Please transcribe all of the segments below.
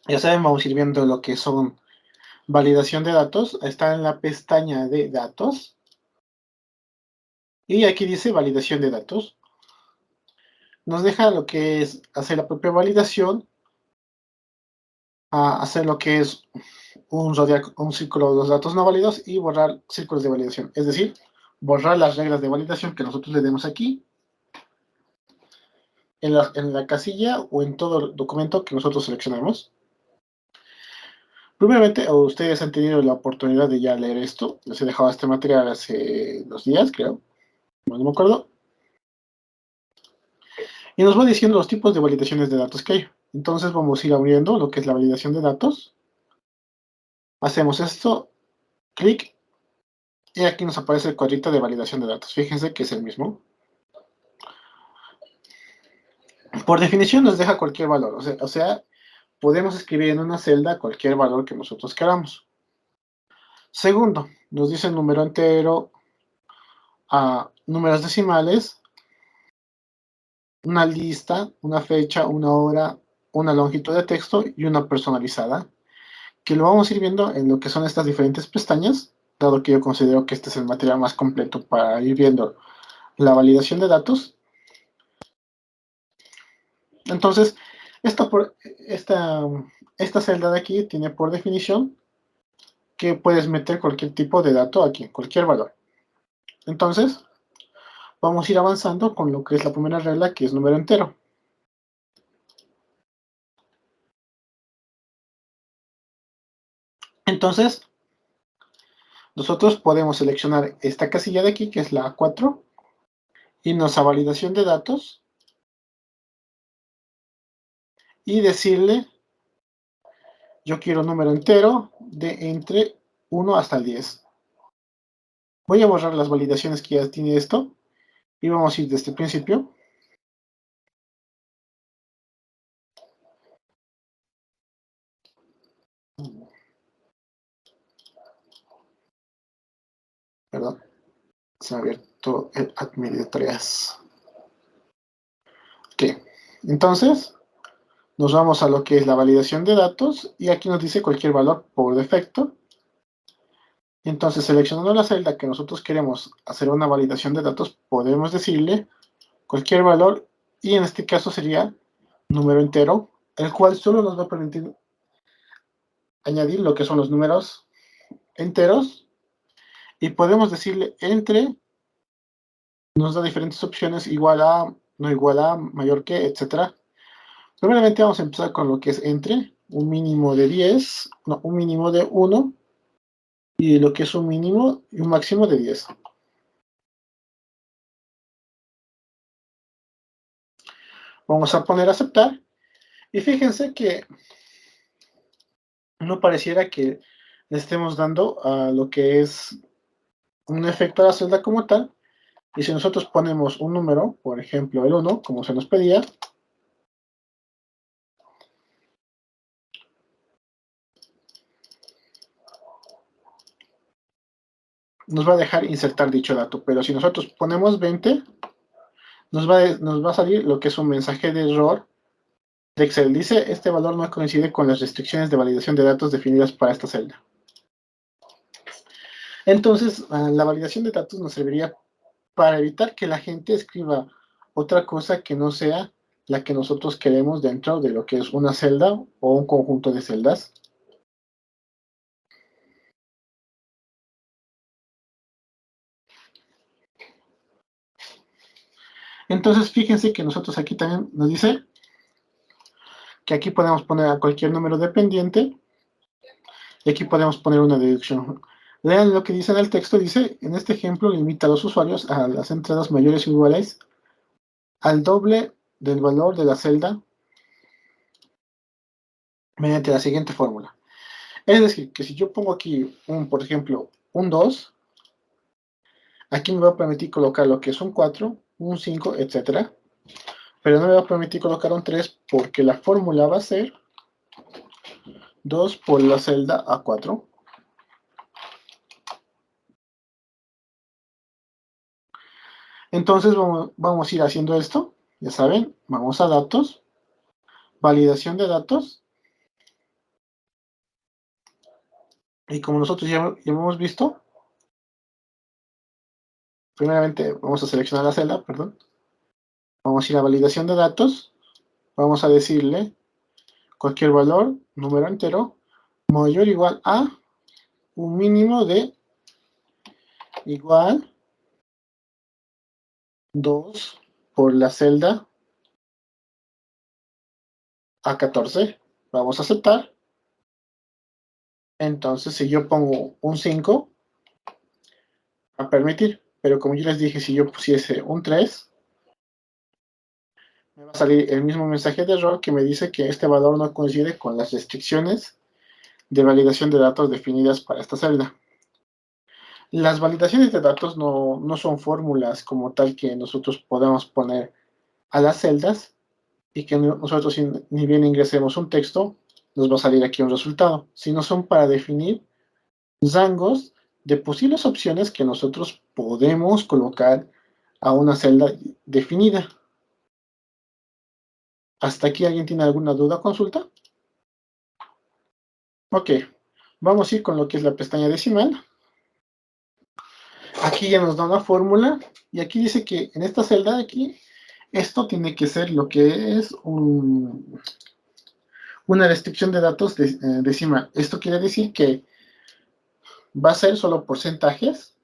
Ya saben, vamos a ir viendo lo que son validación de datos. Está en la pestaña de datos. Y aquí dice validación de datos. Nos deja lo que es hacer la propia validación, hacer lo que es un círculo de los datos no válidos y borrar círculos de validación. Es decir, borrar las reglas de validación que nosotros le demos aquí en la casilla o en todo el documento que nosotros seleccionamos. Primeramente, ustedes han tenido la oportunidad de ya leer esto. Les he dejado este material hace 2 días, creo. No me acuerdo. Y nos va diciendo los tipos de validaciones de datos que hay. Entonces vamos a ir abriendo lo que es la validación de datos. Hacemos esto, clic, y aquí nos aparece el cuadrito de validación de datos. Fíjense que es el mismo. Por definición nos deja cualquier valor. O sea, podemos escribir en una celda cualquier valor que nosotros queramos. Segundo, nos dice número entero, números decimales, una lista, una fecha, una hora, una longitud de texto y una personalizada, que lo vamos a ir viendo en lo que son estas diferentes pestañas, dado que yo considero que este es el material más completo para ir viendo la validación de datos. Entonces, esta celda de aquí tiene por definición que puedes meter cualquier tipo de dato aquí, cualquier valor. Entonces, vamos a ir avanzando con lo que es la primera regla, que es número entero. Entonces, nosotros podemos seleccionar esta casilla de aquí, que es la A4, irnos a validación de datos y decirle, yo quiero un número entero de entre 1 hasta el 10. Voy a borrar las validaciones que ya tiene esto y vamos a ir desde el principio. Perdón, se ha abierto el administradas. Ok, entonces nos vamos a lo que es la validación de datos y aquí nos dice cualquier valor por defecto. Entonces, seleccionando la celda que nosotros queremos hacer una validación de datos, podemos decirle cualquier valor y en este caso sería número entero, el cual solo nos va a permitir añadir lo que son los números enteros y podemos decirle entre, nos da diferentes opciones, igual a, no igual a, mayor que, etcétera. Primeramente vamos a empezar con lo que es entre, un mínimo de 10, no, un mínimo de 1 y lo que es un mínimo y un máximo de 10. Vamos a poner aceptar y fíjense que no pareciera que le estemos dando a lo que es un efecto a la celda como tal. Y si nosotros ponemos un número, por ejemplo el 1, como se nos pedía, nos va a dejar insertar dicho dato. Pero si nosotros ponemos 20, nos va a salir lo que es un mensaje de error de Excel. Dice, este valor no coincide con las restricciones de validación de datos definidas para esta celda. Entonces, la validación de datos nos serviría para evitar que la gente escriba otra cosa que no sea la que nosotros queremos dentro de lo que es una celda o un conjunto de celdas. Entonces, fíjense que nosotros aquí también nos dice que aquí podemos poner a cualquier número dependiente y aquí podemos poner una deducción. Lean lo que dice en el texto, dice, en este ejemplo limita a los usuarios a las entradas mayores o iguales al doble del valor de la celda mediante la siguiente fórmula. Es decir, que si yo pongo aquí, por ejemplo, un 2, aquí me va a permitir colocar lo que es un 4, un 5, etcétera. Pero no me va a permitir colocar un 3 porque la fórmula va a ser 2 por la celda A4. Entonces vamos a ir haciendo esto. Ya saben, vamos a datos, validación de datos. Y como nosotros ya hemos visto, primeramente vamos a seleccionar la celda, perdón. Vamos a ir a validación de datos. Vamos a decirle cualquier valor, número entero, mayor o igual a un mínimo de igual 2 por la celda A14. Vamos a aceptar. Entonces, si yo pongo un 5, a permitir. Pero como yo les dije, si yo pusiese un 3, me va a salir el mismo mensaje de error que me dice que este valor no coincide con las restricciones de validación de datos definidas para esta celda. Las validaciones de datos no son fórmulas como tal que nosotros podamos poner a las celdas y que nosotros ni bien ingresemos un texto, nos va a salir aquí un resultado, sino son para definir rangos de posibles opciones que nosotros podemos colocar a una celda definida. ¿Hasta aquí alguien tiene alguna duda o consulta? Ok, vamos a ir con lo que es la pestaña decimal. Aquí ya nos da una fórmula y aquí dice que en esta celda de aquí, esto tiene que ser lo que es una restricción de datos decimal. Esto quiere decir que va a ser solo porcentajes,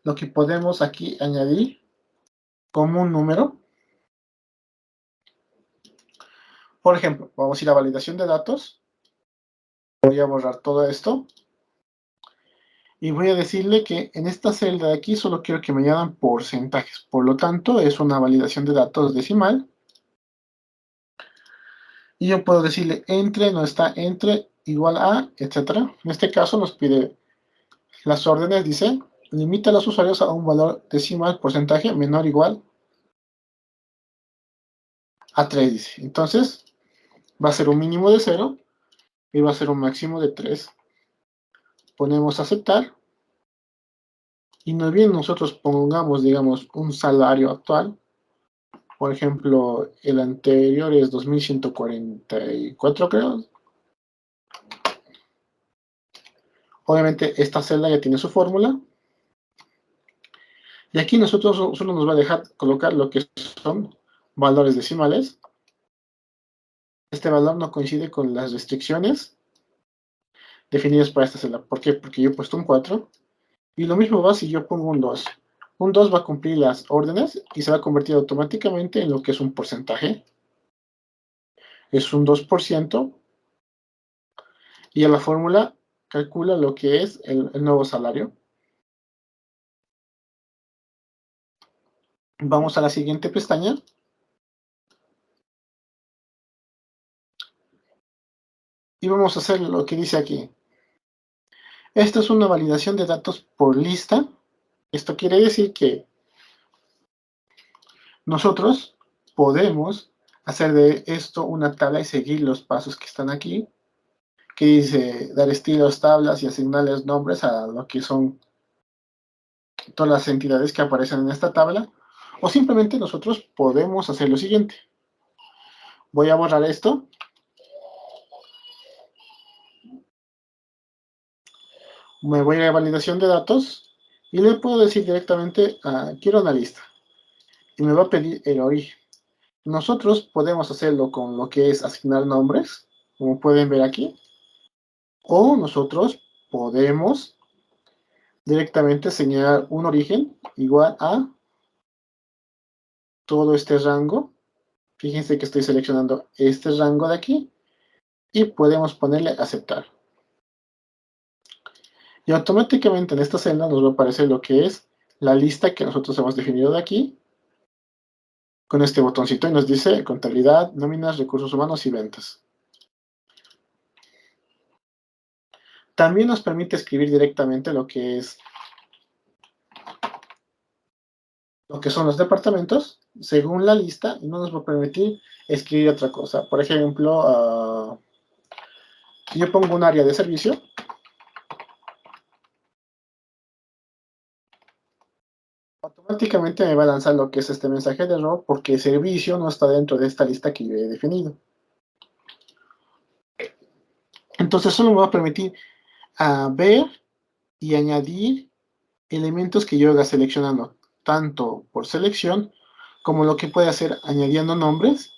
lo que podemos aquí añadir como un número. Por ejemplo, vamos a ir a validación de datos. Voy a borrar todo esto. Y voy a decirle que en esta celda de aquí solo quiero que me añadan porcentajes. Por lo tanto, es una validación de datos decimal. Y yo puedo decirle entre, no está entre, igual a, etcétera. En este caso nos pide las órdenes, dice, limita a los usuarios a un valor decimal porcentaje menor o igual a 3, dice. Entonces, va a ser un mínimo de 0 y va a ser un máximo de 3. Ponemos aceptar. Y no bien nosotros pongamos, digamos, un salario actual. Por ejemplo, el anterior es 2144, creo. Obviamente, esta celda ya tiene su fórmula. Y aquí nosotros solo nos va a dejar colocar lo que son valores decimales. Este valor no coincide con las restricciones definidas para esta celda. ¿Por qué? Porque yo he puesto un 4. Y lo mismo va si yo pongo un 2. Un 2 va a cumplir las órdenes y se va a convertir automáticamente en lo que es un porcentaje. Es un 2%. Y a la fórmula calcula lo que es el nuevo salario. Vamos a la siguiente pestaña. Y vamos a hacer lo que dice aquí. Esta es una validación de datos por lista. Esto quiere decir que nosotros podemos hacer de esto una tabla y seguir los pasos que están aquí, que dice dar estilos, tablas y asignarles nombres a lo que son todas las entidades que aparecen en esta tabla. O simplemente nosotros podemos hacer lo siguiente. Voy a borrar esto. Me voy a ir a validación de datos y le puedo decir directamente, quiero una lista. Y me va a pedir el origen. Nosotros podemos hacerlo con lo que es asignar nombres, como pueden ver aquí, o nosotros podemos directamente señalar un origen igual a todo este rango. Fíjense que estoy seleccionando este rango de aquí y podemos ponerle aceptar. Y automáticamente en esta celda nos va a aparecer lo que es la lista que nosotros hemos definido de aquí, con este botoncito y nos dice contabilidad, nóminas, recursos humanos y ventas. También nos permite escribir directamente lo que son los departamentos según la lista y no nos va a permitir escribir otra cosa. Por ejemplo, si yo pongo un área de servicio, automáticamente me va a lanzar lo que es este mensaje de error porque el servicio no está dentro de esta lista que yo he definido. Entonces solo me va a permitir a ver y añadir elementos que yo haga seleccionando, tanto por selección como lo que puede hacer añadiendo nombres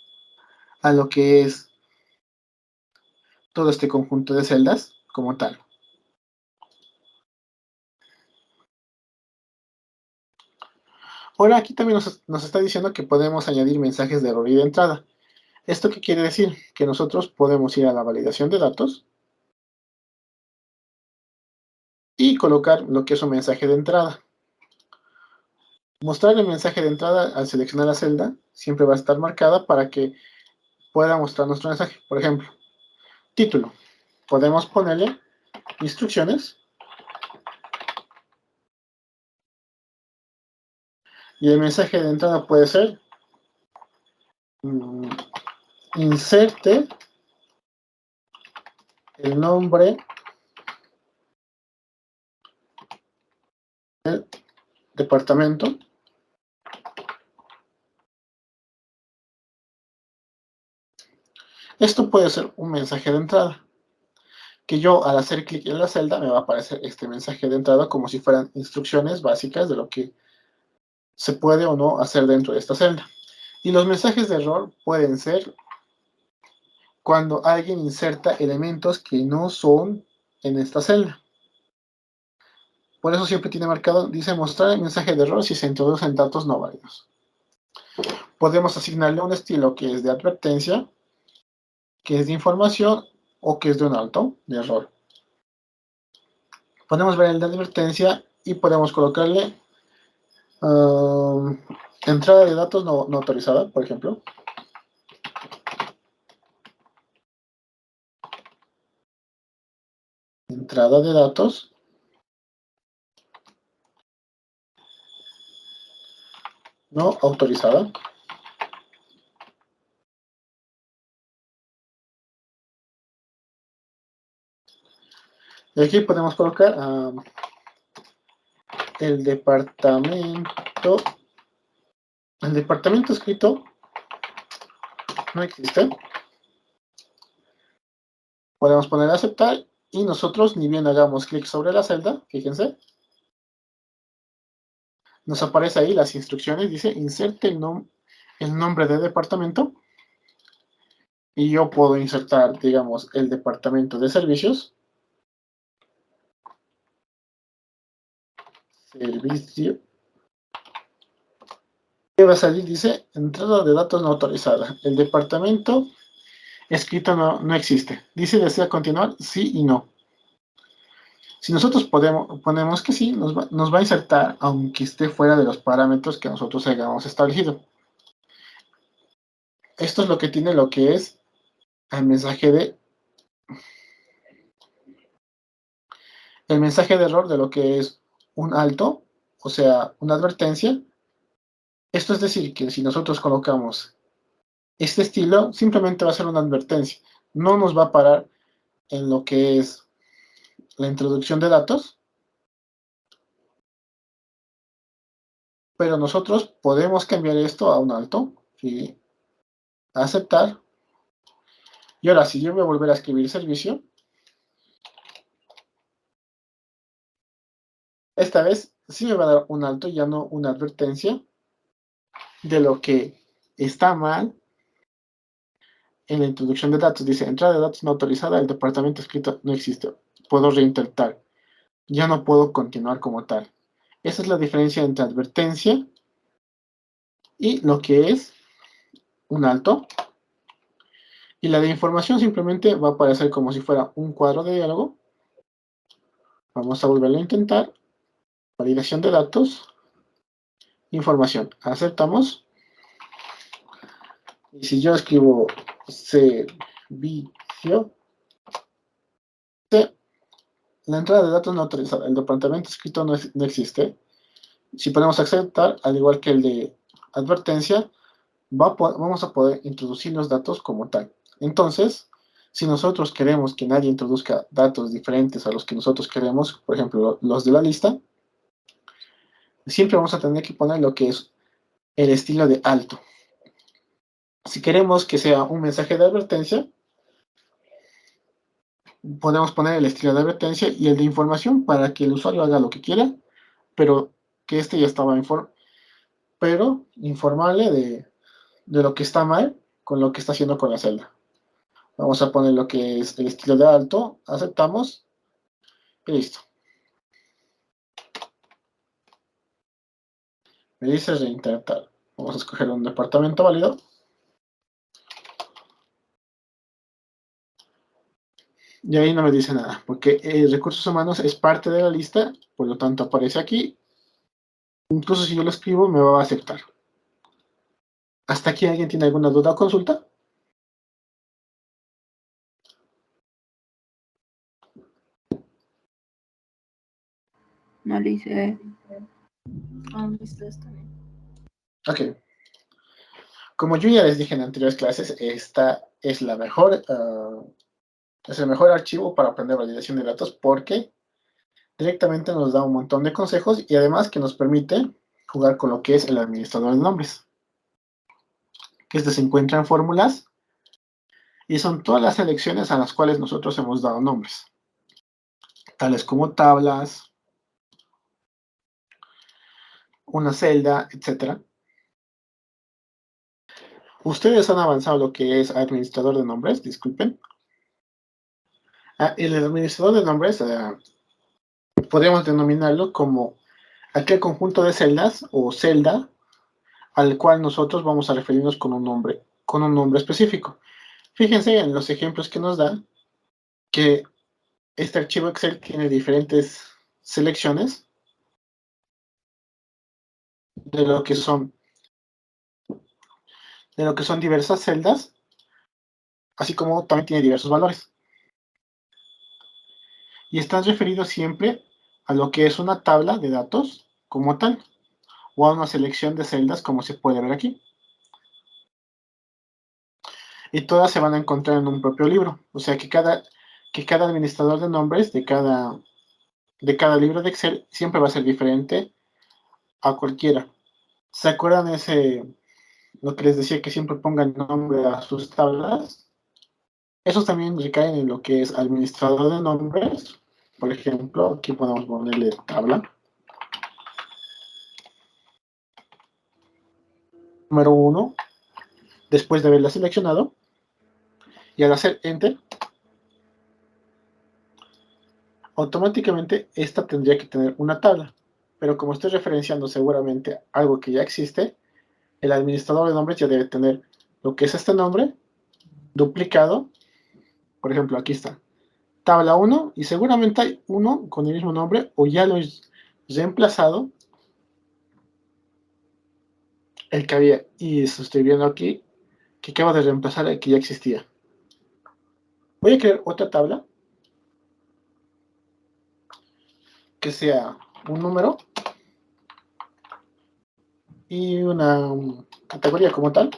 a lo que es todo este conjunto de celdas como tal. Ahora aquí también nos está diciendo que podemos añadir mensajes de error y de entrada. ¿Esto qué quiere decir? Que nosotros podemos ir a la validación de datos y colocar lo que es un mensaje de entrada. Mostrar el mensaje de entrada al seleccionar la celda siempre va a estar marcada para que pueda mostrar nuestro mensaje. Por ejemplo, título. Podemos ponerle instrucciones y el mensaje de entrada puede ser inserte el nombre del departamento Esto puede ser un mensaje de entrada, que yo al hacer clic en la celda me va a aparecer este mensaje de entrada como si fueran instrucciones básicas de lo que se puede o no hacer dentro de esta celda. Y los mensajes de error pueden ser cuando alguien inserta elementos que no son en esta celda. Por eso siempre tiene marcado, dice mostrar el mensaje de error si se introducen datos no válidos. Podemos asignarle un estilo que es de advertencia, que es de información o que es de un alto de error. Podemos ver el de advertencia y podemos colocarle entrada de datos no autorizada, por ejemplo. Entrada de datos no autorizada. Y aquí podemos colocar el departamento. El departamento escrito no existe. Podemos poner aceptar y nosotros ni bien hagamos clic sobre la celda, fíjense, nos aparece ahí las instrucciones, dice inserte el nombre de departamento y yo puedo insertar, digamos, el departamento de servicios. Servicio. Y va a salir, dice, entrada de datos no autorizada. El departamento escrito no existe. Dice, ¿desea continuar? Sí y no. Si nosotros ponemos que sí, nos va a insertar, aunque esté fuera de los parámetros que nosotros hayamos establecido. Esto es lo que tiene lo que es el mensaje de error de lo que es un alto, o sea, una advertencia. Esto es decir, que si nosotros colocamos este estilo, simplemente va a ser una advertencia. No nos va a parar en lo que es la introducción de datos, pero nosotros podemos cambiar esto a un alto y aceptar. Y ahora, si yo voy a volver a escribir servicio, esta vez sí me va a dar un alto, ya no una advertencia de lo que está mal en la introducción de datos. Dice, entrada de datos no autorizada, el departamento escrito no existe. Puedo reintentar. Ya no puedo continuar como tal. Esa es la diferencia entre advertencia y lo que es un alto. Y la de información simplemente va a aparecer como si fuera un cuadro de diálogo. Vamos a volverlo a intentar. Validación de datos. Información. Aceptamos. Y si yo escribo servicio, la entrada de datos no autorizada. El departamento escrito no existe. Si ponemos aceptar, al igual que el de advertencia, vamos a poder introducir los datos como tal. Entonces, si nosotros queremos que nadie introduzca datos diferentes a los que nosotros queremos, por ejemplo, los de la lista, siempre vamos a tener que poner lo que es el estilo de alto. Si queremos que sea un mensaje de advertencia, podemos poner el estilo de advertencia y el de información para que el usuario haga lo que quiera, pero que este ya estaba pero informarle de lo que está mal con lo que está haciendo con la celda. Vamos a poner lo que es el estilo de alto, aceptamos y listo. Me dice reintentar. Vamos a escoger un departamento válido. Y ahí no me dice nada, porque recursos humanos es parte de la lista, por lo tanto aparece aquí. Incluso si yo lo escribo, me va a aceptar. ¿Hasta aquí alguien tiene alguna duda o consulta? No le hice. Listo, está bien. Ok. Como yo ya les dije en anteriores clases, esta es la mejor, es el mejor archivo para aprender validación de datos porque directamente nos da un montón de consejos y además que nos permite jugar con lo que es el administrador de nombres. Que este se encuentra en fórmulas y son todas las selecciones a las cuales nosotros hemos dado nombres, tales como tablas, una celda, etc. Ustedes han avanzado lo que es administrador de nombres, disculpen. El administrador de nombres podríamos denominarlo como aquel conjunto de celdas o celda al cual nosotros vamos a referirnos con un nombre específico. Fíjense en los ejemplos que nos da que este archivo Excel tiene diferentes selecciones de lo que son diversas celdas, así como también tiene diversos valores. Y están referidos siempre a lo que es una tabla de datos como tal, o a una selección de celdas como se puede ver aquí. Y todas se van a encontrar en un propio libro, o sea que cada administrador de nombres de cada libro de Excel siempre va a ser diferente a cualquiera. ¿Se acuerdan lo que les decía que siempre pongan nombre a sus tablas? Esos también recaen en lo que es administrador de nombres. Por ejemplo, aquí podemos ponerle tabla. Número 1, después de haberla seleccionado, y al hacer Enter, automáticamente esta tendría que tener una tabla. Pero como estoy referenciando seguramente algo que ya existe, el administrador de nombres ya debe tener lo que es este nombre duplicado. Por ejemplo, aquí está, tabla 1, y seguramente hay uno con el mismo nombre, o ya lo he reemplazado el que había, y estoy viendo aquí que acabo de reemplazar el que ya existía. Voy a crear otra tabla que sea un número y una categoría como tal.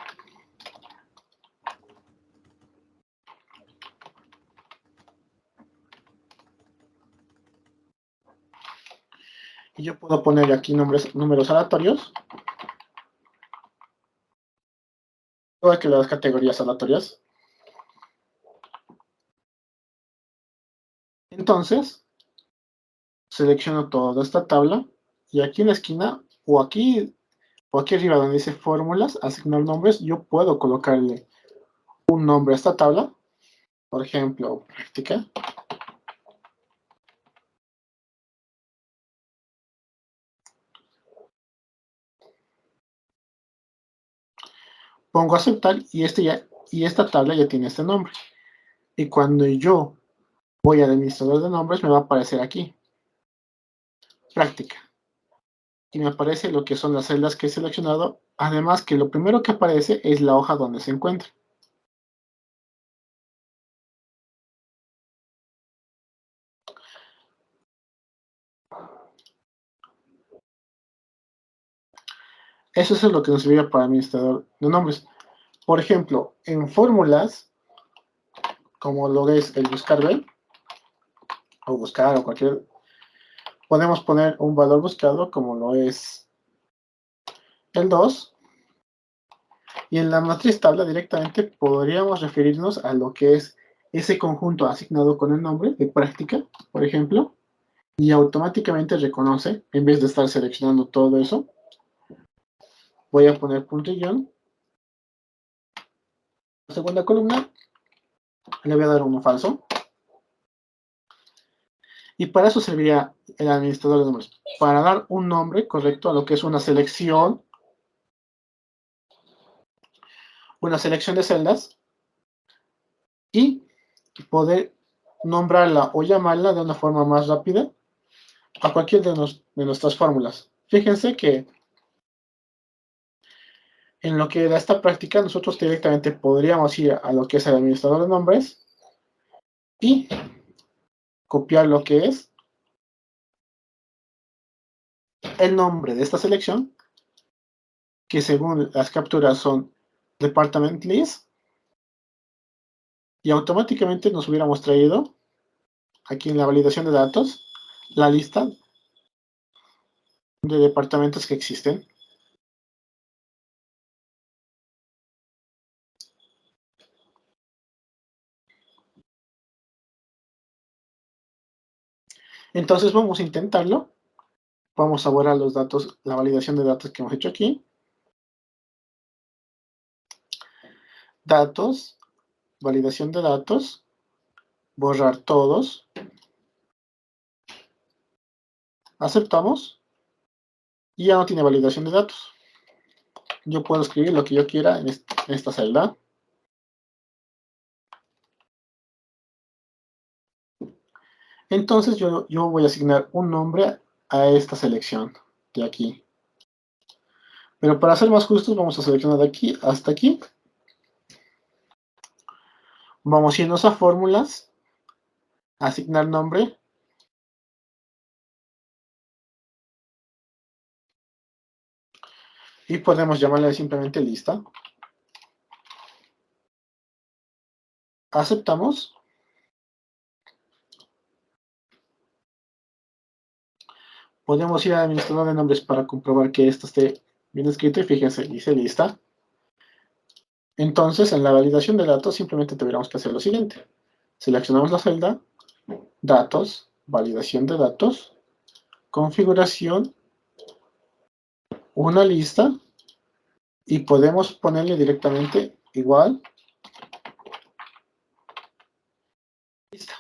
Y yo puedo poner aquí números aleatorios, igual que las categorías aleatorias. Entonces, selecciono toda esta tabla y aquí en la esquina o aquí arriba donde dice fórmulas, asignar nombres, yo puedo colocarle un nombre a esta tabla, por ejemplo, práctica. Pongo aceptar y esta tabla ya tiene este nombre. Y cuando yo voy al administrador de nombres, me va a aparecer aquí, práctica. Y me aparece lo que son las celdas que he seleccionado, además que lo primero que aparece es la hoja donde se encuentra. Eso es lo que nos sirve para administrador de nombres. Por ejemplo, en fórmulas, como lo es el buscar B, o buscar o cualquier, podemos poner un valor buscado como lo es el 2, y en la matriz tabla directamente podríamos referirnos a lo que es ese conjunto asignado con el nombre de práctica, por ejemplo, y automáticamente reconoce, en vez de estar seleccionando todo eso, voy a poner punto y guión. La segunda columna le voy a dar uno falso. Y para eso serviría el administrador de nombres, para dar un nombre correcto a lo que es una selección de celdas y poder nombrarla o llamarla de una forma más rápida a cualquier de nuestras fórmulas. Fíjense que en lo que da esta práctica, nosotros directamente podríamos ir a lo que es el administrador de nombres y copiar lo que es el nombre de esta selección, que según las capturas son department list, y automáticamente nos hubiéramos traído aquí en la validación de datos la lista de departamentos que existen. Entonces vamos a intentarlo. Vamos a borrar los datos, la validación de datos que hemos hecho aquí. Datos, validación de datos, borrar todos. Aceptamos y ya no tiene validación de datos. Yo puedo escribir lo que yo quiera en esta celda. Entonces yo voy a asignar un nombre a esta selección de aquí. Pero para ser más justos, vamos a seleccionar de aquí hasta aquí. Vamos a irnos a fórmulas, asignar nombre. Y podemos llamarle simplemente lista. Aceptamos. Podemos ir al administrador de nombres para comprobar que esto esté bien escrito. Y fíjense, dice lista. Entonces, en la validación de datos, simplemente tendríamos que hacer lo siguiente. Seleccionamos la celda, datos, validación de datos, configuración, una lista, y podemos ponerle directamente igual lista.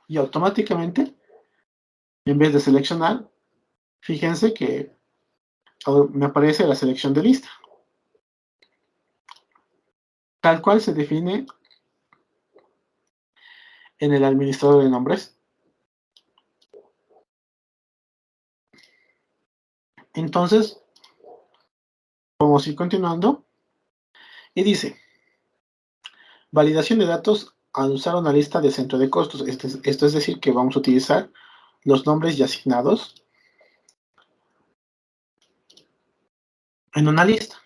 Y automáticamente, en vez de seleccionar, fíjense que me aparece la selección de lista, tal cual se define en el administrador de nombres. Entonces, vamos a ir continuando. Y dice, validación de datos al usar una lista de centro de costos. Esto es decir, que vamos a utilizar los nombres ya asignados en una lista.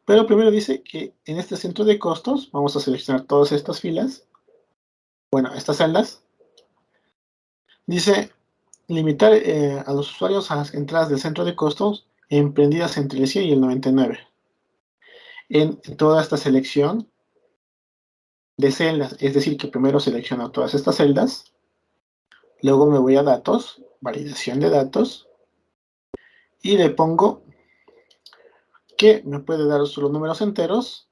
Pero primero dice que en este centro de costos vamos a seleccionar todas estas filas, bueno, estas celdas. Dice, limitar a los usuarios a las entradas del centro de costos emprendidas entre el 100 y el 99. En toda esta selección de celdas, es decir, que primero selecciono todas estas celdas, luego me voy a datos, validación de datos, y le pongo que me puede dar solo números enteros,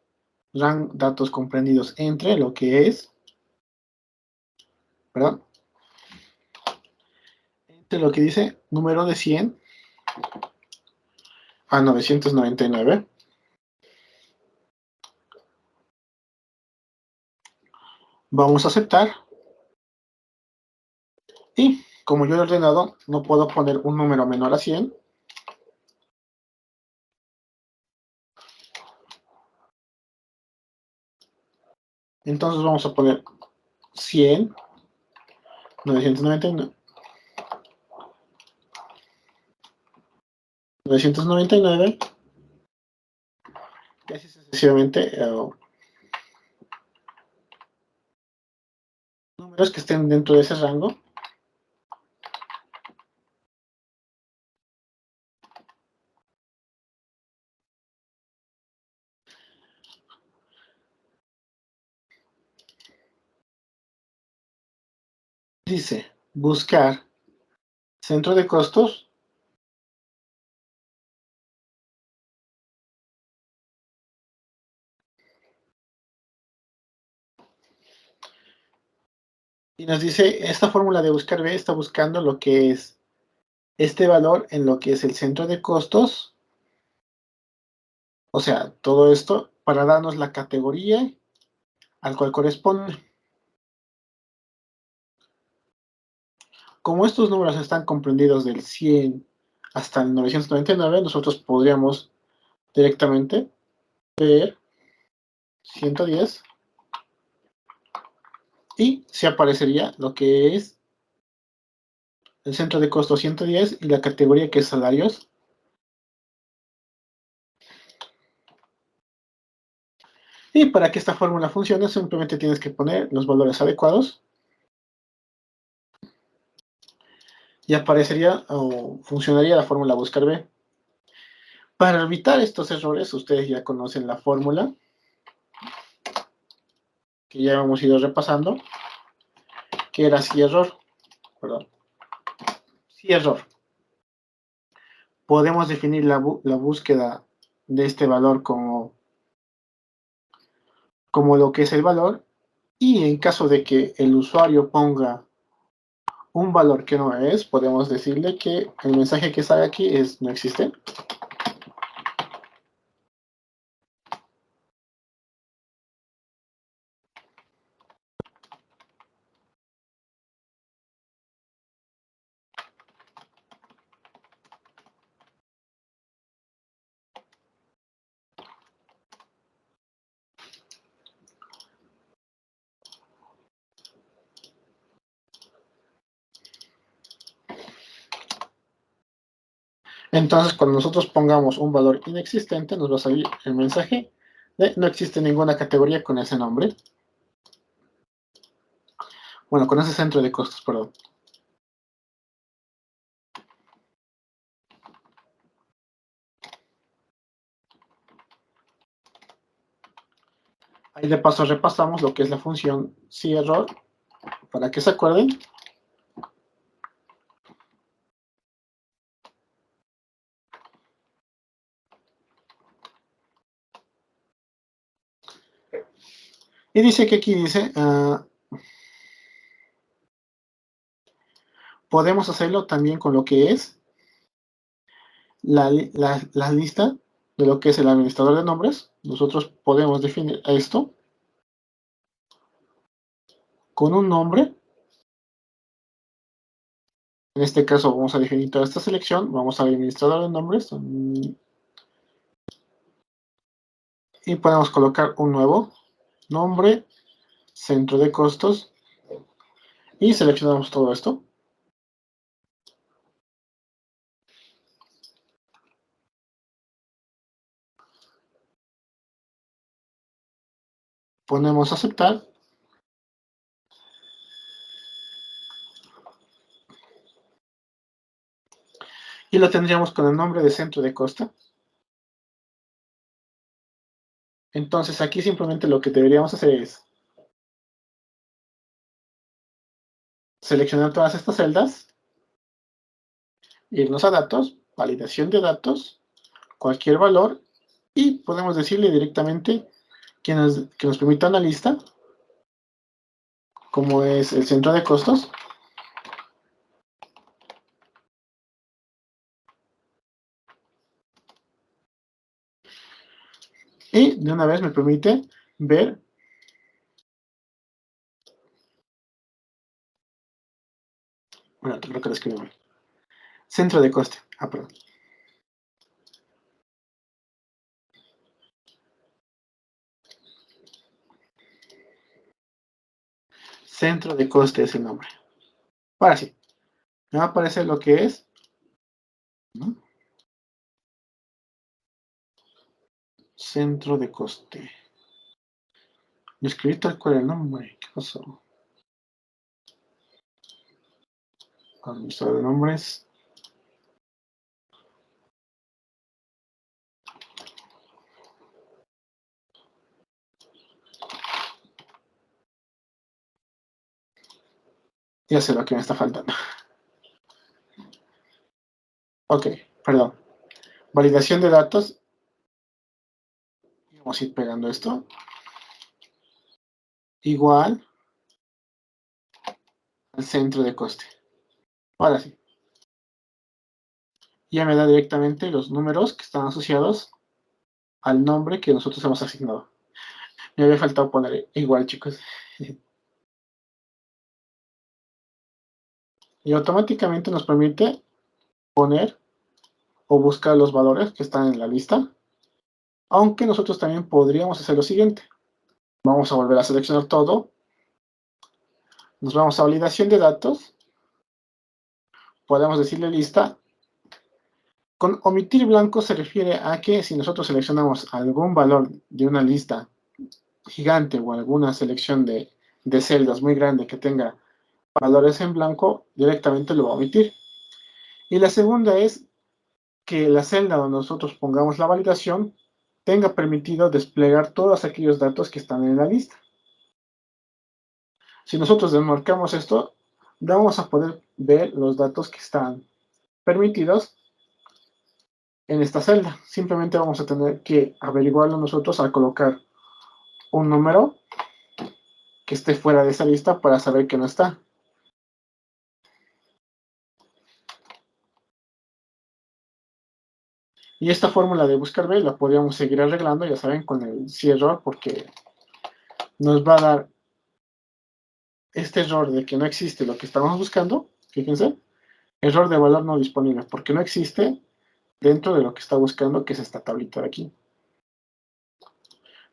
datos comprendidos entre lo que es, perdón, entre lo que dice número de 100 a 999. Vamos a aceptar. Y como yo he ordenado, no puedo poner un número menor a 100. Entonces vamos a poner 100, 999, 999, y así sucesivamente. Números que estén dentro de ese rango. dice buscar centro de costos. Y nos dice, esta fórmula de buscar B está buscando lo que es este valor en lo que es el centro de costos. O sea, todo esto para darnos la categoría al cual corresponde. Como estos números están comprendidos del 100 hasta el 999, nosotros podríamos directamente ver 110 y se aparecería lo que es el centro de costo 110 y la categoría que es salarios. Y para que esta fórmula funcione, simplemente tienes que poner los valores adecuados y aparecería o funcionaría la fórmula buscar B. Para evitar estos errores, ustedes ya conocen la fórmula que ya hemos ido repasando, que era si error, perdón, si error. Podemos definir la búsqueda de este valor como lo que es el valor, y en caso de que el usuario ponga un valor que no es, podemos decirle que el mensaje que sale aquí es no existe. Entonces, cuando nosotros pongamos un valor inexistente, nos va a salir el mensaje de no existe ninguna categoría con ese nombre. Bueno, con ese centro de costos, perdón. Ahí de paso repasamos lo que es la función si error, para que se acuerden. Y dice que aquí dice, podemos hacerlo también con lo que es la lista de lo que es el administrador de nombres. Nosotros podemos definir esto con un nombre. En este caso vamos a definir toda esta selección, vamos al administrador de nombres y podemos colocar un nuevo nombre, centro de costos, y seleccionamos todo esto. Ponemos aceptar. Y lo tendríamos con el nombre de centro de costa. Entonces aquí simplemente lo que deberíamos hacer es seleccionar todas estas celdas, irnos a datos, validación de datos, cualquier valor, y podemos decirle directamente que nos permita una lista, como es el centro de costos. Y de una vez me permite ver bueno, creo que lo escribí mal. Centro de coste. Perdón. Centro de coste es el nombre. Ahora sí, me va a aparecer lo que es. ¿No? Centro de coste. Me escribí tal cual el nombre. ¿Qué pasó? Administrador de nombres. Ya sé lo que me está faltando. Ok, perdón. Validación de datos. Vamos a ir pegando esto. Igual al centro de coste. Ahora sí. Ya me da directamente los números que están asociados al nombre que nosotros hemos asignado. Me había faltado poner igual, chicos. Y automáticamente nos permite poner o buscar los valores que están en la lista. Aunque nosotros también podríamos hacer lo siguiente. Vamos a volver a seleccionar todo. Nos vamos a validación de datos. Podemos decirle lista. Con omitir blanco se refiere a que si nosotros seleccionamos algún valor de una lista gigante o alguna selección de celdas muy grande que tenga valores en blanco, directamente lo va a omitir. Y la segunda es que la celda donde nosotros pongamos la validación tenga permitido desplegar todos aquellos datos que están en la lista. Si nosotros desmarcamos esto, vamos a poder ver los datos que están permitidos en esta celda. Simplemente vamos a tener que averiguarlo nosotros al colocar un número que esté fuera de esa lista para saber que no está. Y esta fórmula de buscar B la podríamos seguir arreglando, ya saben, con el si error, porque nos va a dar este error de que no existe lo que estamos buscando. Fíjense, error de valor no disponible, porque no existe dentro de lo que está buscando, que es esta tablita de aquí.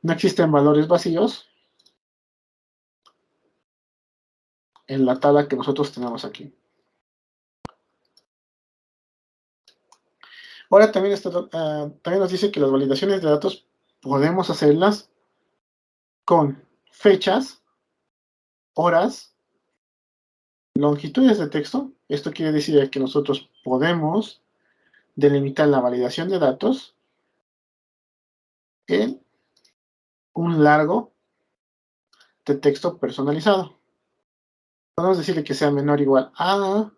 No existen valores vacíos en la tabla que nosotros tenemos aquí. Ahora también, también nos dice que las validaciones de datos podemos hacerlas con fechas, horas, longitudes de texto. Esto quiere decir que nosotros podemos delimitar la validación de datos en un largo de texto personalizado. Podemos decirle que sea menor o igual a,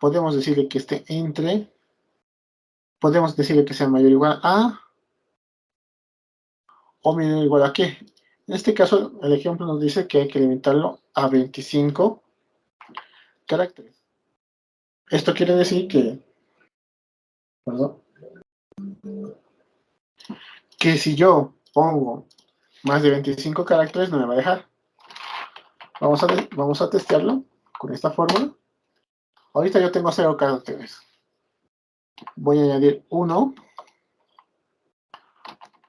podemos decirle que esté entre, podemos decirle que sea mayor o igual a, o menor o igual a qué. En este caso, el ejemplo nos dice que hay que limitarlo a 25 caracteres. Esto quiere decir perdón, que si yo pongo más de 25 caracteres no me va a dejar. Vamos a testearlo con esta fórmula. Ahorita yo tengo 0 caracteres. Voy a añadir 1.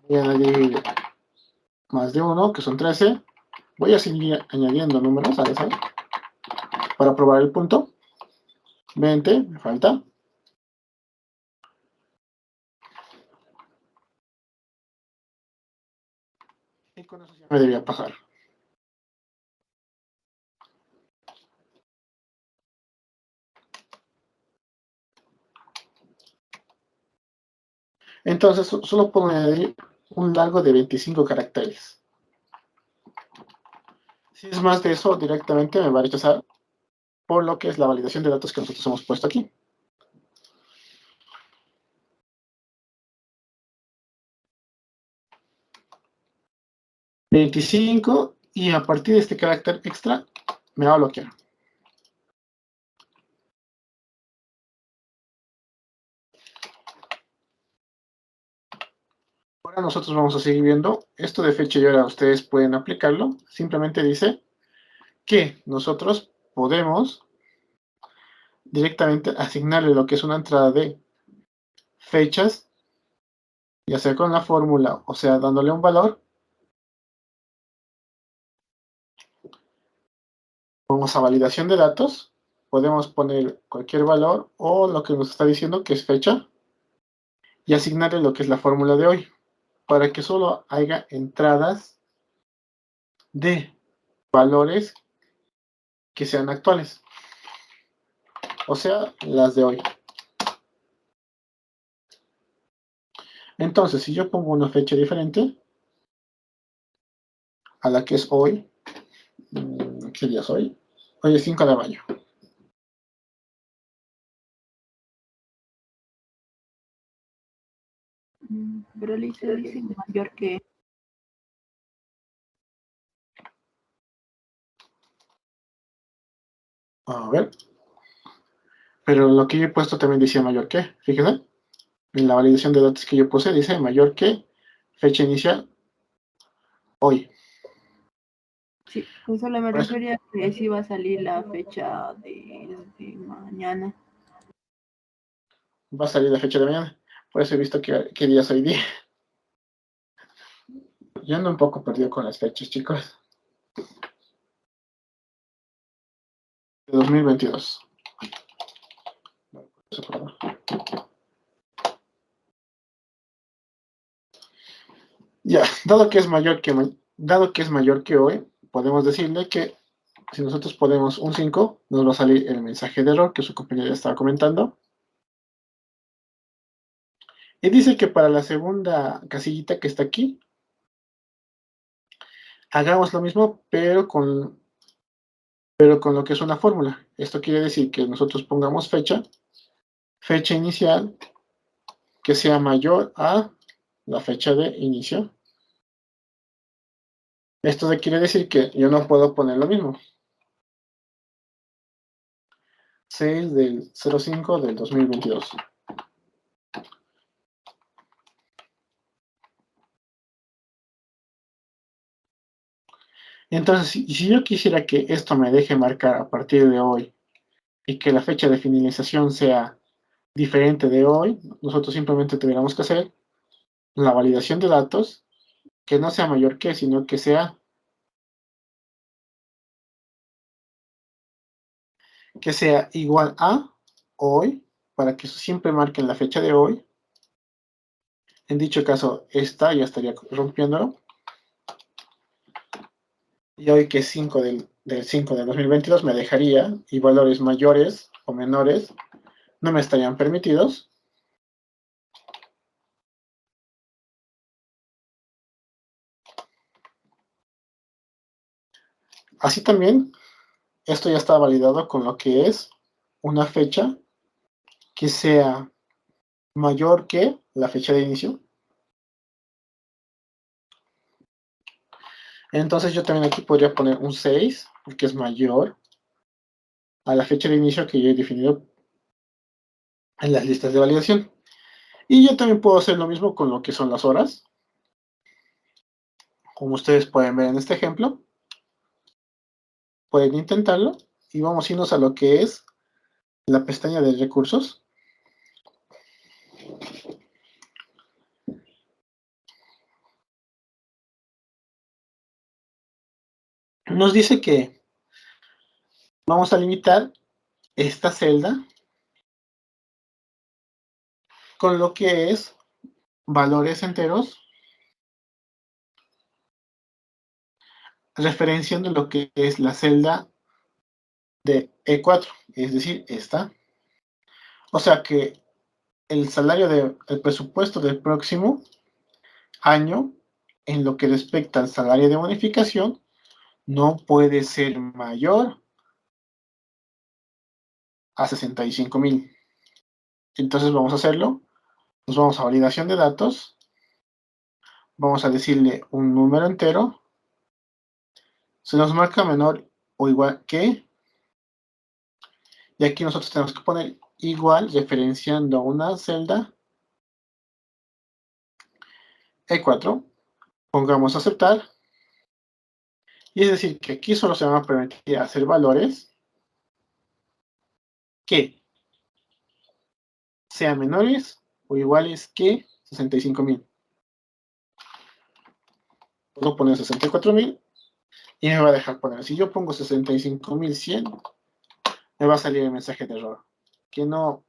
Voy a añadir más de 1, que son 13. Voy a seguir añadiendo números al azar para probar el punto. 20, me falta. Y con eso ya me debería pasar. Entonces, solo puedo añadir un largo de 25 caracteres. Si es más de eso, directamente me va a rechazar por lo que es la validación de datos que nosotros hemos puesto aquí. $25 y a partir de este carácter extra me va a bloquear. Ahora nosotros vamos a seguir viendo esto de fecha y hora. Ustedes pueden aplicarlo. Simplemente dice que nosotros podemos directamente asignarle lo que es una entrada de fechas, ya sea con la fórmula, o sea, dándole un valor. Vamos a validación de datos. Podemos poner cualquier valor o lo que nos está diciendo que es fecha y asignarle lo que es la fórmula de hoy para que solo haya entradas de valores que sean actuales, o sea, las de hoy. Entonces, si yo pongo una fecha diferente a la que es hoy, ¿qué día es hoy? Hoy es 5 de mayo. Pero Lisa dice mayor que... A ver. Pero lo que yo he puesto también decía mayor que. Fíjense. En la validación de datos que yo puse dice mayor que fecha inicial hoy. Sí, pues solo me Por eso refería a que sí va a salir la fecha de mañana. va a salir la fecha de mañana. Por eso he visto qué día es hoy día. Yo ando un poco perdido con las fechas, chicos. De 2022. Ya, dado que es mayor que hoy, podemos decirle que si nosotros ponemos un 5, nos va a salir el mensaje de error que su compañera ya estaba comentando. Y dice que para la segunda casillita que está aquí, hagamos lo mismo, pero con lo que es una fórmula. Esto quiere decir que nosotros pongamos fecha inicial, que sea mayor a la fecha de inicio. Esto quiere decir que yo no puedo poner lo mismo. 6 del 05 del 2022. Entonces, si yo quisiera que esto me deje marcar a partir de hoy y que la fecha de finalización sea diferente de hoy, nosotros simplemente tuviéramos que hacer la validación de datos, que no sea mayor que, sino que sea igual a hoy, para que siempre marquen la fecha de hoy. En dicho caso, esta ya estaría rompiéndolo. Y hoy que es 5 del 5 del 2022 me dejaría, y valores mayores o menores no me estarían permitidos. Así también, esto ya está validado con lo que es una fecha que sea mayor que la fecha de inicio. Entonces yo también aquí podría poner un 6, porque es mayor a la fecha de inicio que yo he definido en las listas de validación. Y yo también puedo hacer lo mismo con lo que son las horas. Como ustedes pueden ver en este ejemplo, pueden intentarlo y vamos a irnos a lo que es la pestaña de recursos. Nos dice que vamos a limitar esta celda con lo que es valores enteros, referenciando lo que es la celda de E4, es decir, esta. O sea que el presupuesto del próximo año, en lo que respecta al salario de bonificación, no puede ser mayor a 65,000. Entonces vamos a hacerlo. Nos vamos a validación de datos. Vamos a decirle un número entero. Se nos marca menor o igual que. Y aquí nosotros tenemos que poner igual referenciando una celda E4. Pongamos aceptar. Y es decir, que aquí solo se van a permitir hacer valores que sean menores o iguales que 65,000. Puedo poner 64,000 y me va a dejar poner. Si yo pongo 65,100, me va a salir el mensaje de error, que no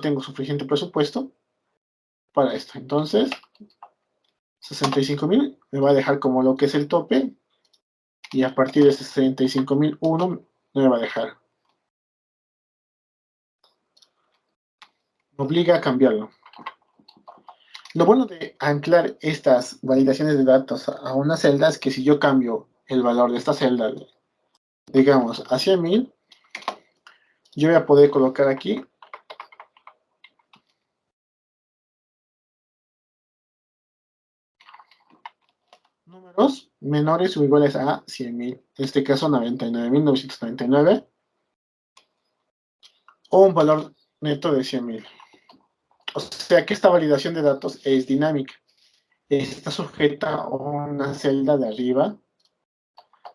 tengo suficiente presupuesto para esto. Entonces, 65,000 me va a dejar como lo que es el tope y a partir de 65,001 me va a dejar. Me obliga a cambiarlo. Lo bueno de anclar estas validaciones de datos a una celda es que si yo cambio el valor de esta celda digamos, a 100.000, yo voy a poder colocar aquí números menores o iguales a 100.000, en este caso 99.999, o un valor neto de 100.000. O sea que esta validación de datos es dinámica. Está sujeta a una celda de arriba,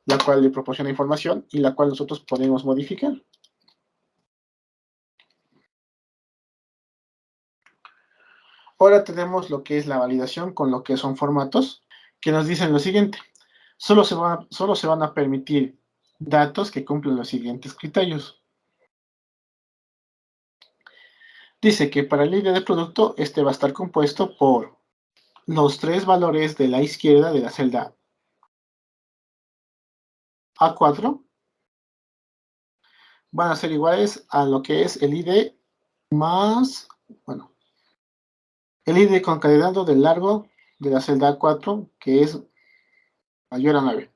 la cual le proporciona información y la cual nosotros podemos modificar. Ahora tenemos lo que es la validación con lo que son formatos, que nos dicen lo siguiente. Solo se van a permitir datos que cumplen los siguientes criterios. Dice que para el ID de producto, este va a estar compuesto por los 3 valores de la izquierda de la celda A4 van a ser iguales a lo que es el ID más, bueno, el ID concatenado del largo de la celda A4, que es mayor a 9.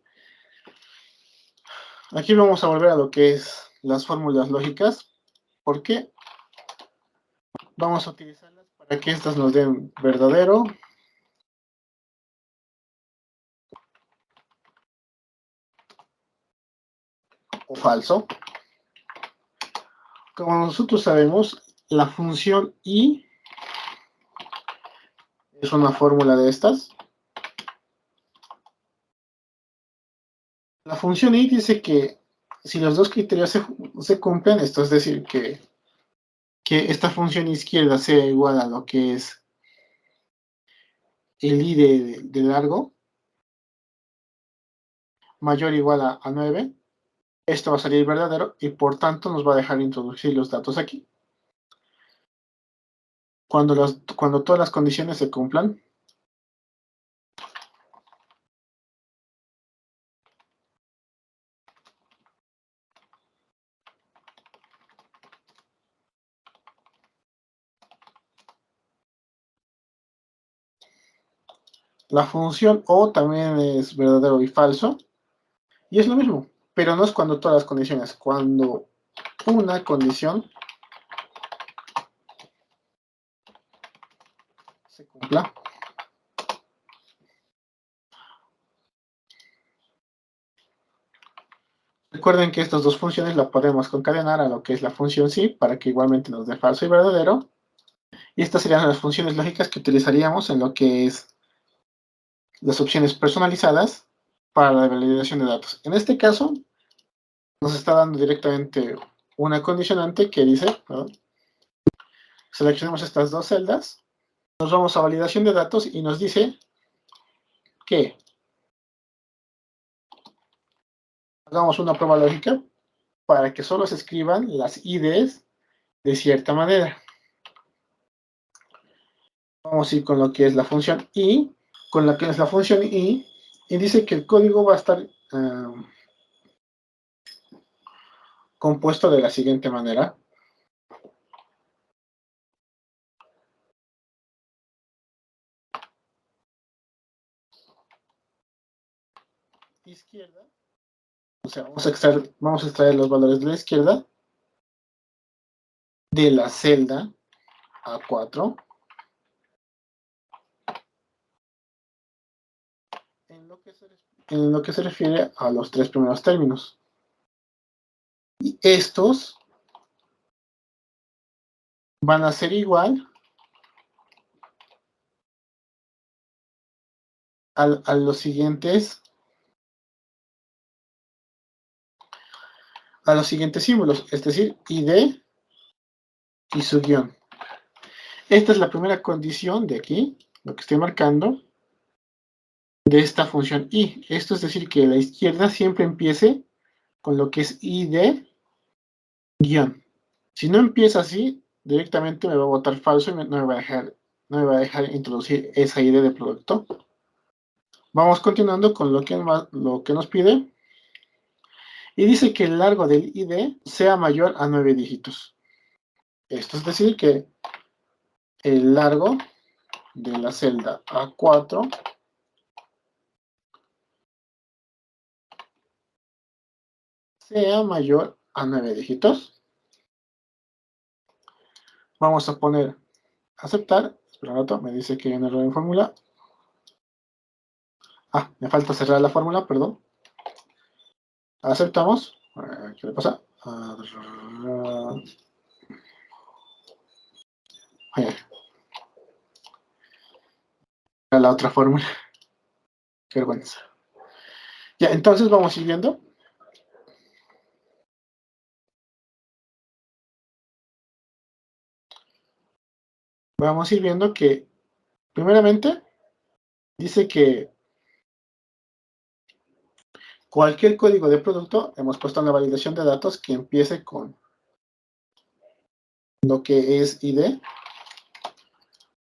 Aquí vamos a volver a lo que es las fórmulas lógicas, porque vamos a utilizarlas para que estas nos den verdadero o falso. Como nosotros sabemos, la función i es una fórmula de estas. La función i dice que si los dos criterios se cumplen, esto es decir, que esta función izquierda sea igual a lo que es el i de largo, mayor o igual a 9, esto va a salir verdadero y por tanto nos va a dejar introducir los datos aquí. Cuando todas las condiciones se cumplan, la función o también es verdadero y falso, y es lo mismo, pero no es cuando todas las condiciones, cuando una condición se cumpla. Recuerden que estas dos funciones las podemos concadenar a lo que es la función sí, para que igualmente nos dé falso y verdadero. Y estas serían las funciones lógicas que utilizaríamos en lo que es las opciones personalizadas para la validación de datos. En este caso, nos está dando directamente una condicionante que dice, ¿no? Seleccionemos estas dos celdas, nos vamos a validación de datos y nos dice que hagamos una prueba lógica para que solo se escriban las IDs de cierta manera. Vamos a ir con lo que es la función i, con la que es la función i, y dice que el código va a estar compuesto de la siguiente manera. Izquierda, o sea, vamos a extraer los valores de la izquierda de la celda A4 en lo que se refiere a los 3 primeros términos. Y estos van a ser igual a los siguientes símbolos, es decir, ID y su guión. Esta es la primera condición de aquí, lo que estoy marcando, de esta función i. Esto es decir, que la izquierda siempre empiece con lo que es ID guión. Si no empieza así, directamente me va a botar falso y no me va a dejar introducir esa ID de producto. Vamos continuando con lo que nos pide. Y dice que el largo del ID sea mayor a 9 dígitos. Esto es decir, que el largo de la celda A4 sea mayor a 9 dígitos. Vamos a poner aceptar. Espera un rato, me dice que hay un error en fórmula. Me falta cerrar la fórmula, perdón. Aceptamos. ¿Qué le pasa? La otra fórmula. Qué vergüenza. Ya, entonces vamos a ir viendo. Vamos a ir viendo que, primeramente, dice que cualquier código de producto, hemos puesto en la validación de datos que empiece con lo que es ID.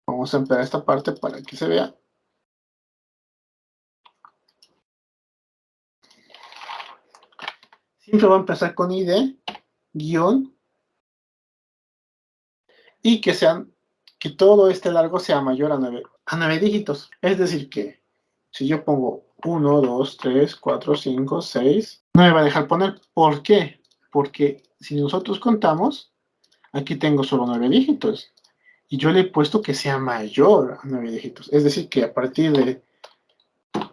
Vamos a empezar esta parte para que se vea. Siempre va a empezar con ID, guión, y que todo este largo sea mayor a 9 dígitos. Es decir que si yo pongo 1, 2, 3, 4, 5, 6, no me va a dejar poner. ¿Por qué? Porque si nosotros contamos, aquí tengo solo 9 dígitos. Y yo le he puesto que sea mayor a 9 dígitos. Es decir que a partir de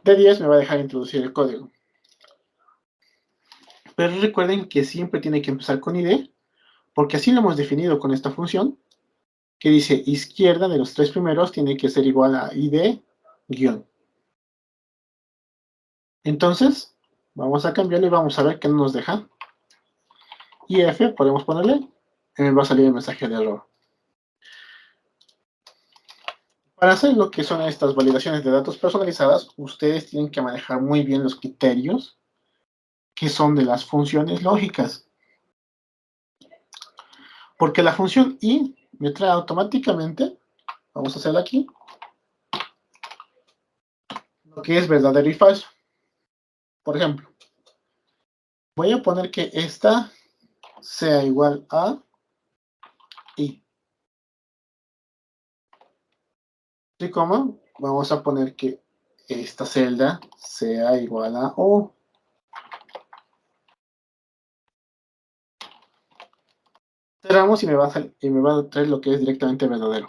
10 me va a dejar introducir el código. Pero recuerden que siempre tiene que empezar con ID, porque así lo hemos definido con esta función, que dice izquierda de los tres primeros tiene que ser igual a ID guión. Entonces, vamos a cambiarlo y vamos a ver qué nos deja. Y F podemos ponerle, me va a salir el mensaje de error. Para hacer lo que son estas validaciones de datos personalizadas, ustedes tienen que manejar muy bien los criterios que son de las funciones lógicas. Porque la función i me trae automáticamente, vamos a hacerla aquí, lo que es verdadero y falso. Por ejemplo, voy a poner que esta sea igual a i. ¿Sí cómo? Vamos a poner que esta celda sea igual a o. Cerramos y me va a traer lo que es directamente verdadero.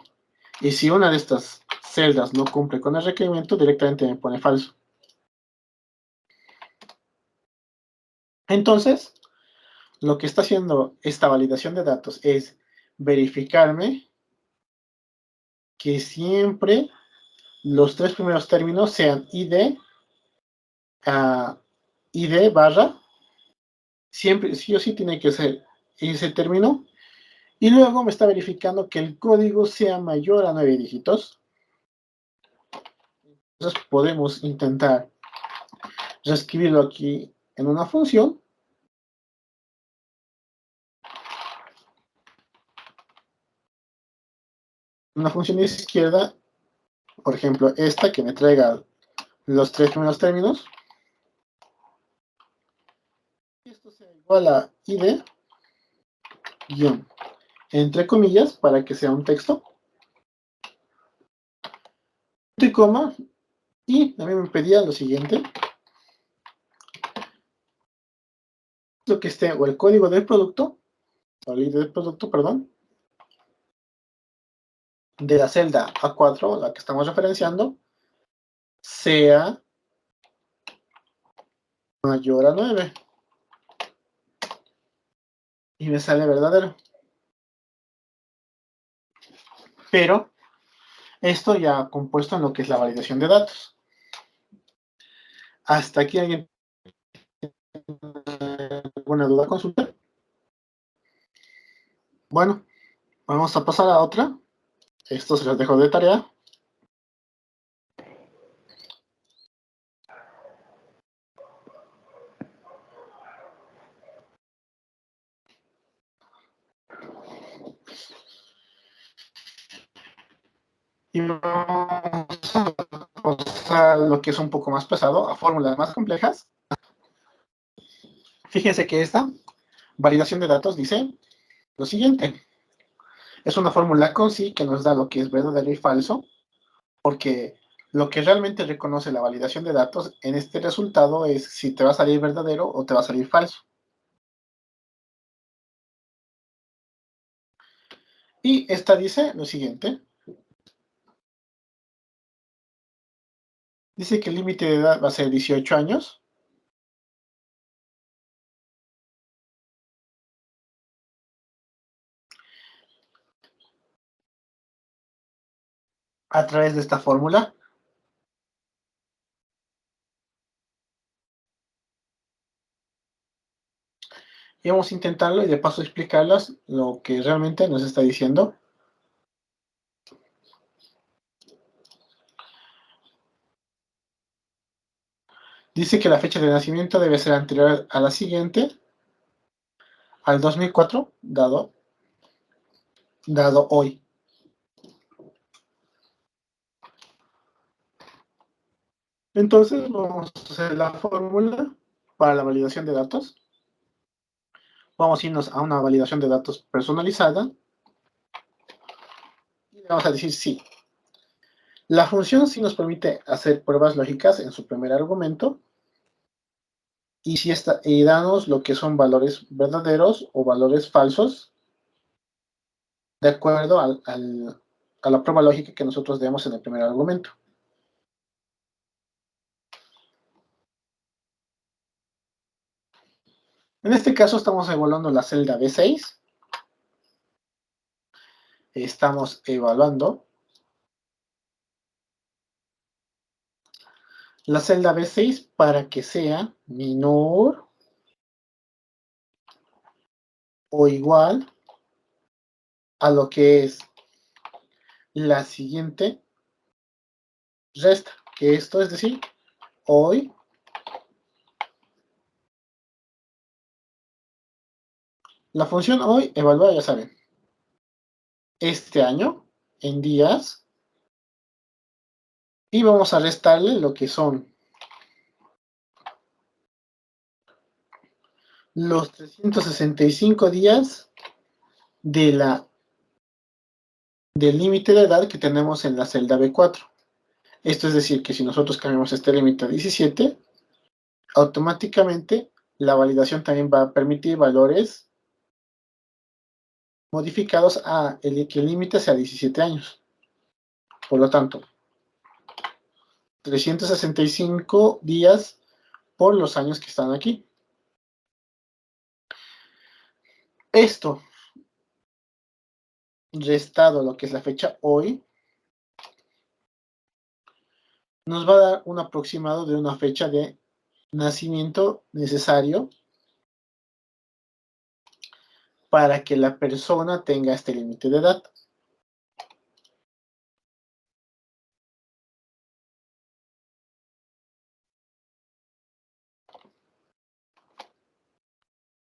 Y si una de estas celdas no cumple con el requerimiento, directamente me pone falso. Entonces, lo que está haciendo esta validación de datos es verificarme que siempre los tres primeros términos sean ID, ID barra, siempre sí o sí tiene que ser ese término, y luego me está verificando que el código sea mayor a 9 dígitos. Entonces podemos intentar reescribirlo aquí en una función. Una función de izquierda, por ejemplo, esta que me traiga los tres primeros términos. Esto sea igual a id, guión, entre comillas, para que sea un texto, punto y coma, y también me pedía lo siguiente, lo que esté, o el código del producto, o el ID del producto, perdón, de la celda A4, la que estamos referenciando, sea mayor a 9. Y me sale verdadero. Pero esto ya compuesto en lo que es la validación de datos. Hasta aquí alguien tiene alguna duda, consulta. Bueno, vamos a pasar a otra. Esto se los dejo de tarea. Y vamos a pasar a lo que es un poco más pesado, a fórmulas más complejas. Fíjense que esta validación de datos dice lo siguiente. Es una fórmula con sí que nos da lo que es verdadero y falso, porque lo que realmente reconoce la validación de datos en este resultado es si te va a salir verdadero o te va a salir falso. Y esta dice lo siguiente. Dice que el límite de edad va a ser 18 años. A través de esta fórmula. Y vamos a intentarlo y de paso explicarlas lo que realmente nos está diciendo. Dice que la fecha de nacimiento debe ser anterior a la siguiente, al 2004, dado hoy. Entonces vamos a hacer la fórmula para la validación de datos. Vamos a irnos a una validación de datos personalizada. Y le vamos a decir sí. La función sí nos permite hacer pruebas lógicas en su primer argumento. Y danos lo que son valores verdaderos o valores falsos de acuerdo a la prueba lógica que nosotros demos en el primer argumento. En este caso estamos evaluando la celda B6. Estamos evaluando la celda B6 para que sea menor o igual a lo que es la siguiente resta, que esto es decir, hoy la función hoy evalúa, ya saben, este año en días y vamos a restarle lo que son los 365 días del límite de edad que tenemos en la celda B4. Esto es decir, que si nosotros cambiamos este límite a 17, automáticamente la validación también va a permitir valores modificados a que el límite sea 17 años. Por lo tanto, 365 días por los años que están aquí. Esto, restado lo que es la fecha hoy, nos va a dar un aproximado de una fecha de nacimiento necesario para que la persona tenga este límite de edad.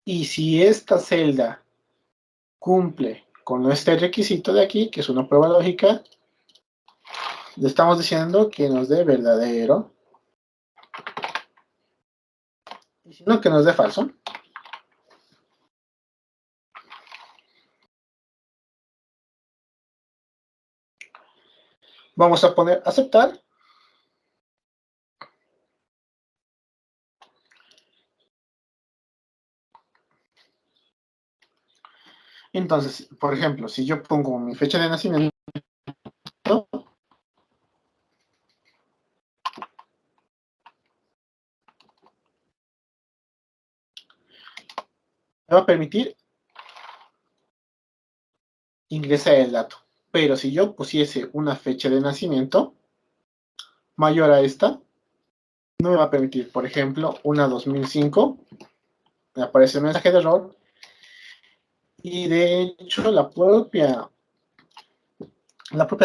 Y si esta celda cumple con este requisito de aquí, que es una prueba lógica, le estamos diciendo que nos dé verdadero. Y si no, que nos dé falso. Vamos a poner aceptar. Entonces, por ejemplo, si yo pongo mi fecha de nacimiento, me va a permitir ingresar el dato. Pero si yo pusiese una fecha de nacimiento mayor a esta, no me va a permitir, por ejemplo, una 2005, me aparece el mensaje de error, y de hecho la propia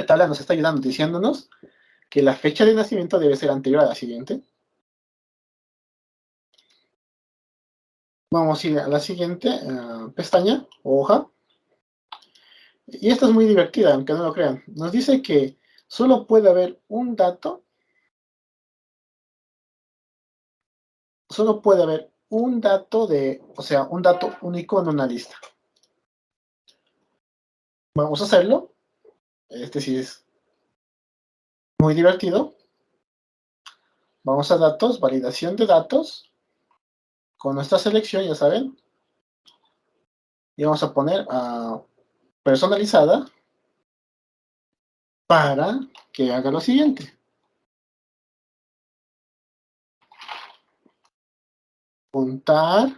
tabla nos está ayudando, diciéndonos que la fecha de nacimiento debe ser anterior a la siguiente. Vamos a ir a la siguiente pestaña, hoja. Y esta es muy divertida, aunque no lo crean. Nos dice que solo puede haber un dato, un dato único en una lista. Vamos a hacerlo. Este sí es muy divertido. Vamos a datos, validación de datos. Con nuestra selección, ya saben. Y vamos a poner personalizada para que haga lo siguiente. Contar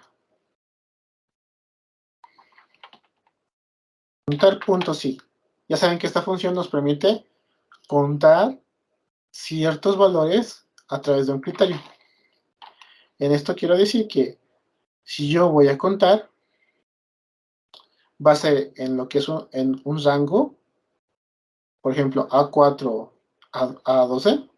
puntos sí. Ya saben que esta función nos permite contar ciertos valores a través de un criterio. En esto quiero decir que si yo voy a contar, va a ser en lo que es en un rango, por ejemplo, A4 a 12,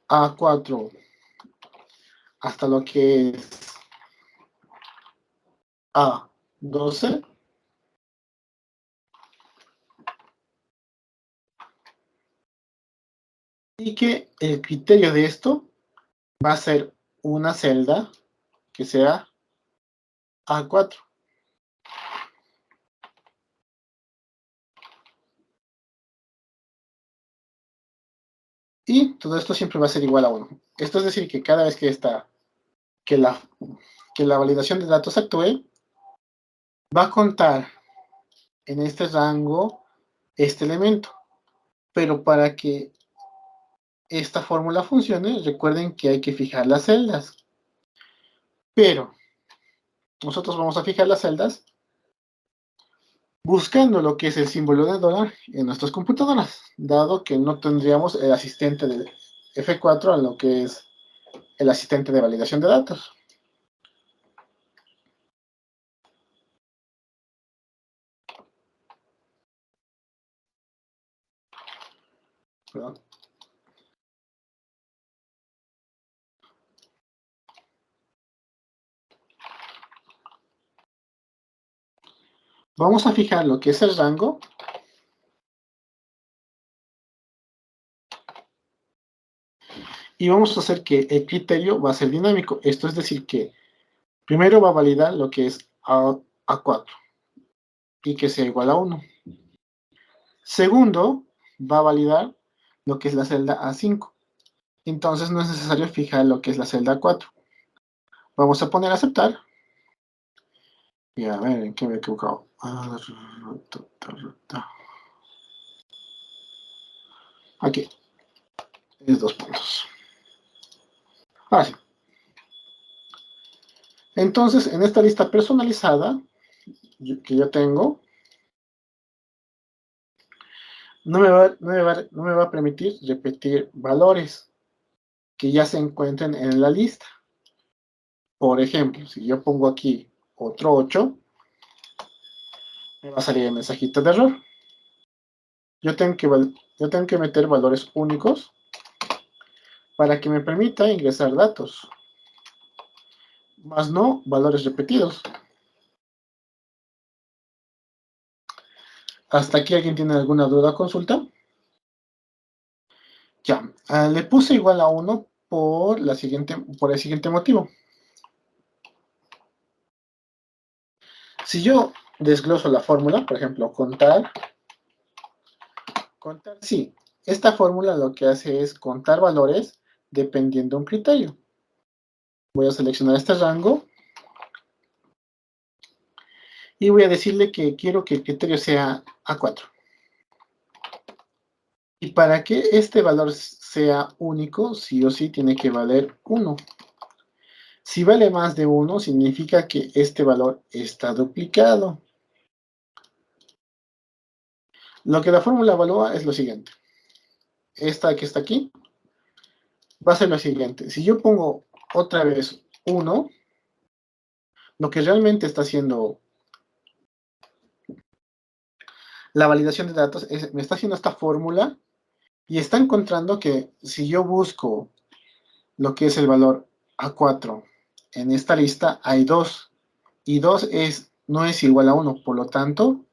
A4 hasta lo que es A12, y que el criterio de esto va a ser una celda que sea A4. Y todo esto siempre va a ser igual a 1. Esto es decir que cada vez que la validación de datos actúe, va a contar en este rango este elemento. Pero para que esta fórmula funcione, recuerden que hay que fijar las celdas. Pero nosotros vamos a fijar las celdas buscando lo que es el símbolo de dólar en nuestras computadoras, dado que no tendríamos el asistente de F4 a lo que es el asistente de validación de datos. Perdón. Vamos a fijar lo que es el rango. Y vamos a hacer que el criterio va a ser dinámico. Esto es decir que primero va a validar lo que es A4 y que sea igual a 1. Segundo, va a validar lo que es la celda A5. Entonces no es necesario fijar lo que es la celda A4. Vamos a poner a aceptar. Y a ver, ¿en qué me he equivocado? Aquí. Es 2 puntos. Ahora sí. Entonces, en esta lista personalizada que yo tengo, no me va a permitir repetir valores que ya se encuentren en la lista. Por ejemplo, si yo pongo aquí otro 8, me va a salir el mensajito de error. Yo tengo que meter valores únicos para que me permita ingresar datos, más no valores repetidos. ¿Hasta aquí alguien tiene alguna duda o consulta? Ya, le puse igual a 1 por el siguiente motivo. Si yo desgloso la fórmula, por ejemplo, contar, sí, esta fórmula lo que hace es contar valores dependiendo de un criterio. Voy a seleccionar este rango y voy a decirle que quiero que el criterio sea A4. Y para que este valor sea único, sí o sí tiene que valer 1. Si vale más de 1, significa que este valor está duplicado. Lo que la fórmula evalúa es lo siguiente. Esta que está aquí va a ser lo siguiente. Si yo pongo otra vez 1, lo que realmente está haciendo la validación de datos es, me está haciendo esta fórmula y está encontrando que si yo busco lo que es el valor A4 en esta lista, hay 2. Y 2 no es igual a 1, por lo tanto,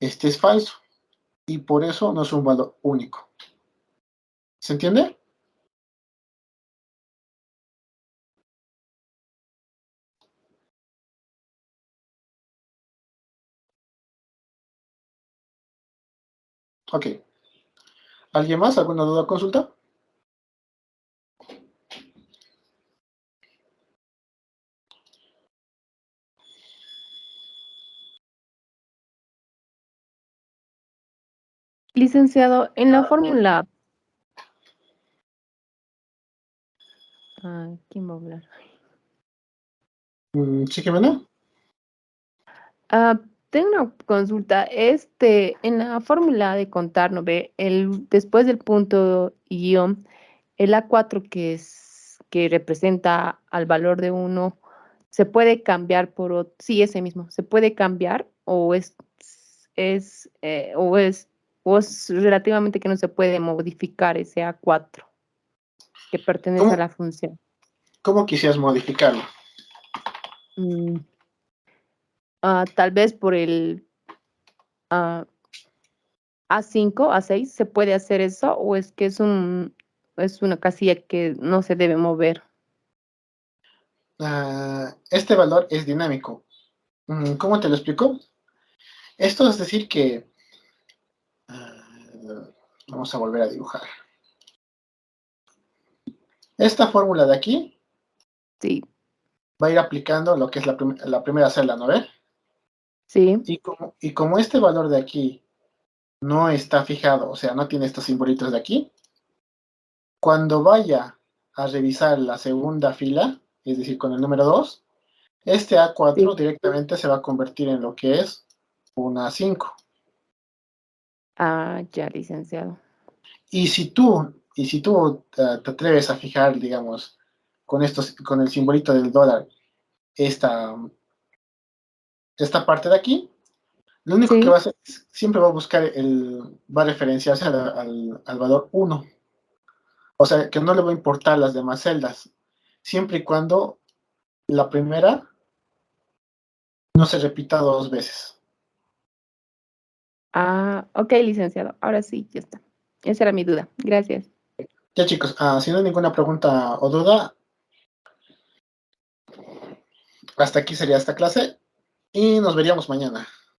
este es falso. Y por eso no es un valor único. ¿Se entiende? Ok. ¿Alguien más? ¿Alguna duda o consulta? Licenciado, en la fórmula... ¿quién va a hablar? ¿Sí que bueno? Tengo una consulta. En la fórmula de contar, ¿no ve? Después del punto y guión, el A4 que representa al valor de 1, ¿se puede cambiar por otro? Sí, ese mismo. ¿Se puede cambiar es, eh, o es, o es relativamente que no se puede modificar ese A4 que pertenece a ¿Cómo, la función? cómo quisieras modificarlo? Mm, Tal vez por el ah, A5, A6, ¿se puede hacer eso o es que es una casilla que no se debe mover? Este valor es dinámico. ¿Cómo te lo explico? Esto es decir que... vamos a volver a dibujar. Esta fórmula de aquí Sí, va a ir aplicando lo que es la primera celda, ¿no ve? sí, Y como este valor de aquí no está fijado, o sea, no tiene estos simbolitos de aquí, cuando vaya a revisar la segunda fila, es decir, con el número 2, este A4 sí. directamente se va a convertir en lo que es una 5. Ya, licenciado. Y si tú te atreves a fijar, digamos, con el simbolito del dólar, esta, esta parte de aquí, lo único que va Sí. a hacer es, siempre va a buscar va a referenciarse al valor 1. O sea, que no le va a importar las demás celdas, siempre y cuando la primera no se repita dos veces. Ok, licenciado. Ahora sí, ya está. Esa era mi duda. Gracias. Ya chicos, si no hay ninguna pregunta o duda, hasta aquí sería esta clase y nos veríamos mañana.